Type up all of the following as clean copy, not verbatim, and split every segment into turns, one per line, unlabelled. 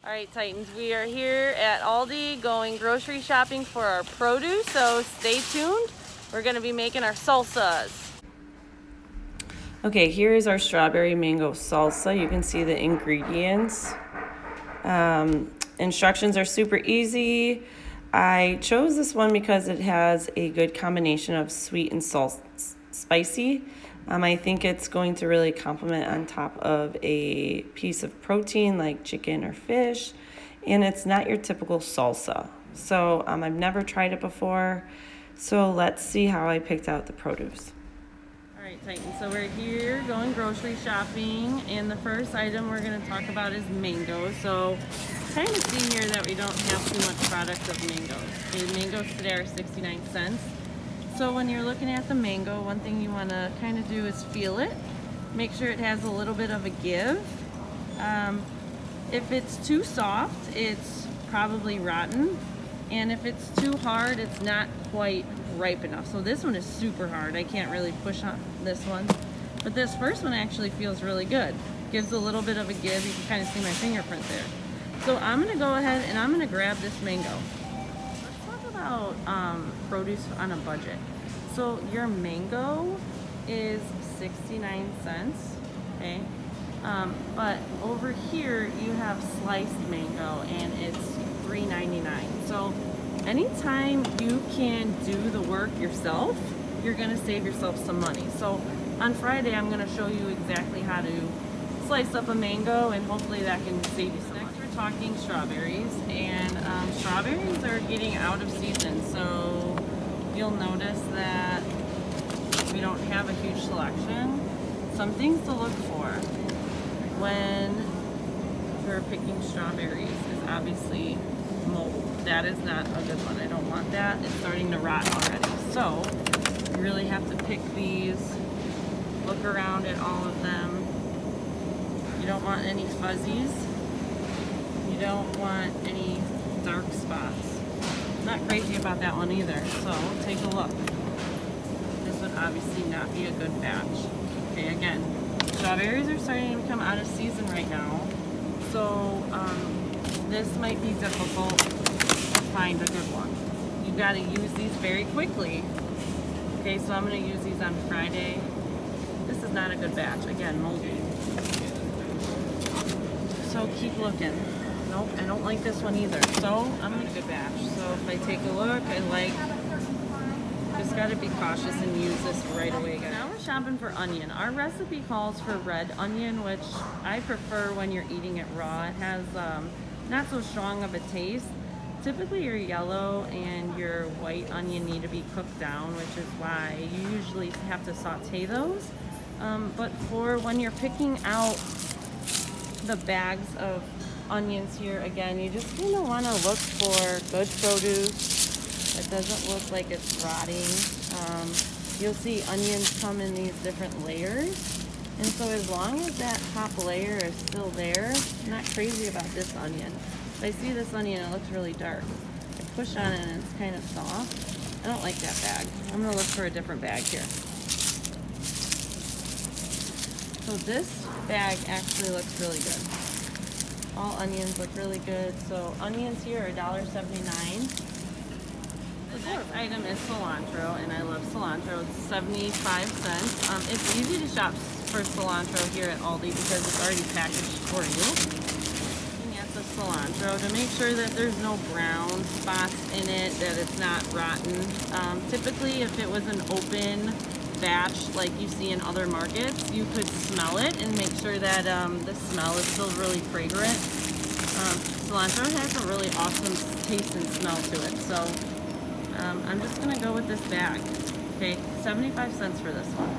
All right, Titans, we are here at Aldi going grocery shopping for our produce, so stay tuned. We're going to be making our salsas. Okay, here is our strawberry mango salsa. You can see the ingredients. Instructions are super easy. I chose this one because it has a good combination of sweet and spicy. I think it's going to really complement on top of a piece of protein like chicken or fish, and it's not your typical salsa. So I've never tried it before, so let's see how I picked out the produce. All right, Titan, so we're here going grocery shopping, and the first item we're going to talk about is mangoes. So kind of see here that we don't have too much product of mangoes. The mangoes today are 69 cents. So when you're looking at the mango, one thing you want to kind of do is feel it. Make sure it has a little bit of a give. If it's too soft, it's probably rotten. And if it's too hard, it's not quite ripe enough. So this one is super hard. I can't really push on this one. But this first one actually feels really good. Gives a little bit of a give. You can kind of see my fingerprint there. So I'm going to go ahead and I'm going to grab this mango. About produce on a budget. So your mango is 69 cents, okay? But over here you have sliced mango and it's $3.99. So anytime you can do the work yourself, you're gonna save yourself some money. So on Friday I'm gonna show you exactly how to slice up a mango, and hopefully that can save you some money. Next we're talking strawberries, and strawberries are getting out of season, so you'll notice that we don't have a huge selection. Some things to look for when we're picking strawberries is obviously mold. That is not a good one. I don't want that. It's starting to rot already. So you really have to pick these, look around at all of them. You don't want any fuzzies. You don't want any dark spots. I'm not crazy about that one either, so take a look. This would obviously not be a good batch. Okay, again, strawberries are starting to become out of season right now, so this might be difficult to find a good one. You've got to use these very quickly. Okay, so I'm going to use these on Friday. This is not a good batch. Again, moldy. So keep looking. Nope, I don't like this one either. So I'm in a good batch. So if I take a look, just gotta be cautious and use this right away, guys. Now we're shopping for onion. Our recipe calls for red onion, which I prefer when you're eating it raw. It has not so strong of a taste. Typically your yellow and your white onion need to be cooked down, which is why you usually have to saute those. But for when you're picking out the bags of onions here, again, you just kind of want to look for good produce that doesn't look like it's rotting. You'll see onions come in these different layers, and so as long as that top layer is still there, I'm not crazy about this onion. If I see this onion, it looks really dark. I push on it and it's kind of soft. I don't like that bag. I'm going to look for a different bag here. So this bag actually looks really good. All onions look really good. So onions here are $1.79. The next item is cilantro, and I love cilantro. It's 75 cents. It's easy to shop for cilantro here at Aldi because it's already packaged for you. Looking at the cilantro to make sure that there's no brown spots in it, that it's not rotten. Typically, if it was an open batch like you see in other markets, you could smell it and make sure that the smell is still really fragrant. Cilantro has a really awesome taste and smell to it, so I'm just going to go with this bag. Okay, 75 cents for this one.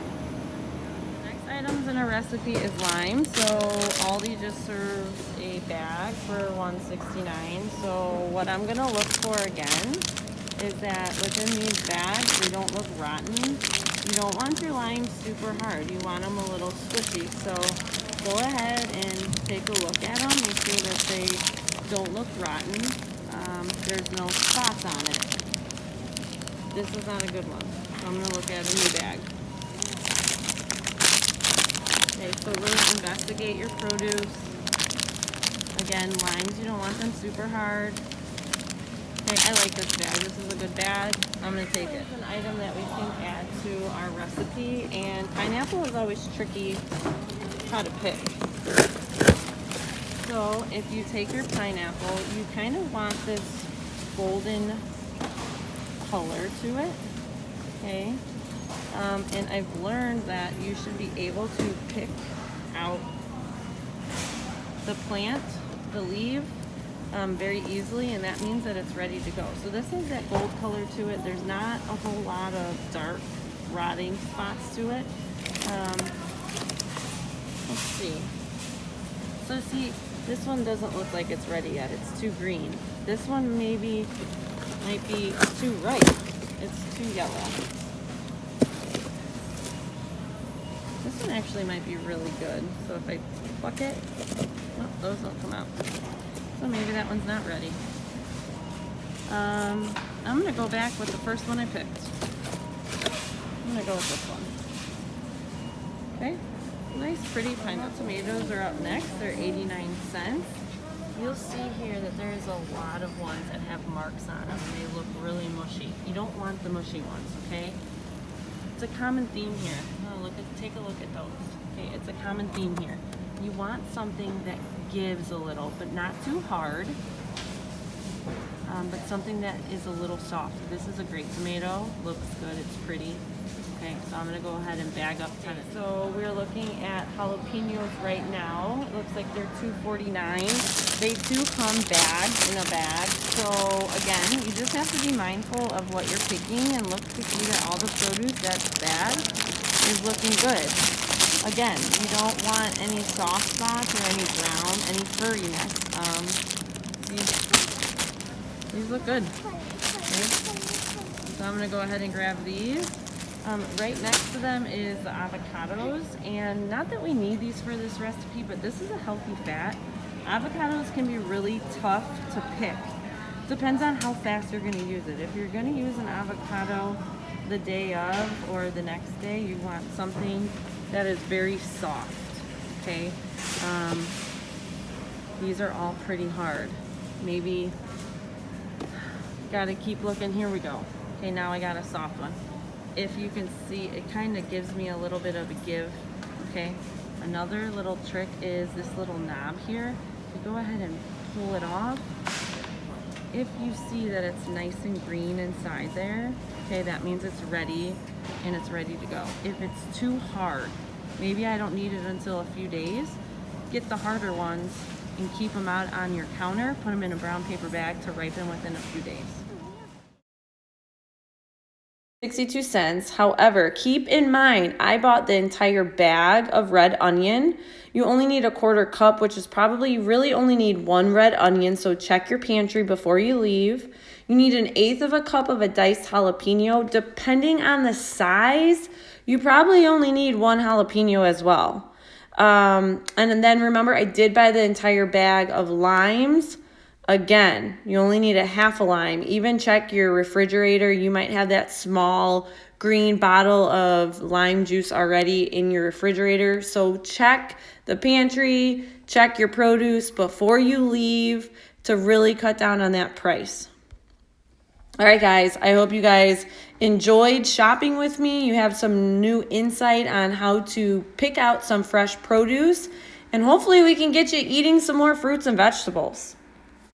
Next items in our recipe is lime. So Aldi just serves a bag for $1.69. So what I'm going to look for again is that within these bags, they don't look rotten. You don't want your limes super hard. You want them a little squishy. So go ahead and take a look at them. Make sure that they don't look rotten. There's no spots on it. This is not a good one. So I'm going to look at a new bag. Okay, so really investigate your produce. Again, limes, you don't want them super hard. Okay, I like this bag. This is a good bag. I'm going to take it. It's an item that we can add to our recipe, and pineapple is always tricky how to pick. So if you take your pineapple, you kind of want this golden color to it, okay? And I've learned that you should be able to pick out the plant, the leaf, very easily, and that means that it's ready to go. So this has that gold color to it. There's not a whole lot of dark rotting spots to it. Let's see. So see, this one doesn't look like it's ready yet. It's too green. This one might be too ripe. It's too yellow. This one actually might be really good. So if I pluck it, oh, those don't come out. So maybe that one's not ready. I'm gonna go back with the first one I picked. I'm gonna go with this one. Okay, nice pretty pineapple. Tomatoes are up next. They're 89 cents. You'll see here that there's a lot of ones that have marks on them and they look really mushy. You don't want the mushy ones, okay? It's a common theme here. Oh, take a look at those. Okay, it's a common theme here. You want something that gives a little, but not too hard, but something that is a little soft. This is a great tomato. Looks good. It's pretty. Okay, so I'm going to go ahead and bag up 10. So we're looking at jalapenos right now. It looks like they're $2.49. They do come bagged in a bag. So again, you just have to be mindful of what you're picking and look to see that all the produce that's bagged is looking good. Again, you don't want any soft spots or any brown, any furriness. These look good. Okay. So I'm going to go ahead and grab these. Right next to them is the avocados, and not that we need these for this recipe, but this is a healthy fat. Avocados can be really tough to pick. Depends on how fast you're going to use it. If you're going to use an avocado the day of or the next day, you want something that is very soft, okay? These are all pretty hard. Maybe, gotta keep looking, here we go. Okay, now I got a soft one. If you can see, it kind of gives me a little bit of a give, okay? Another little trick is this little knob here. You go ahead and pull it off. If you see that it's nice and green inside there, okay, that means it's ready and it's ready to go. If it's too hard, maybe I don't need it until a few days, get the harder ones and keep them out on your counter, put them in a brown paper bag to ripen within a few days. 62 cents. However, keep in mind, I bought the entire bag of red onion. You only need a 1/4 cup, which is probably, you really only need 1 red onion, so check your pantry before you leave. You need 1/8 of a cup of a diced jalapeno. Depending on the size, you probably only need 1 jalapeno as well. And then remember, I did buy the entire bag of limes. Again, you only need 1/2 a lime. Even check your refrigerator. You might have that small green bottle of lime juice already in your refrigerator. So check the pantry, check your produce before you leave to really cut down on that price. All right, guys, I hope you guys enjoyed shopping with me. You have some new insight on how to pick out some fresh produce, and hopefully we can get you eating some more fruits and vegetables.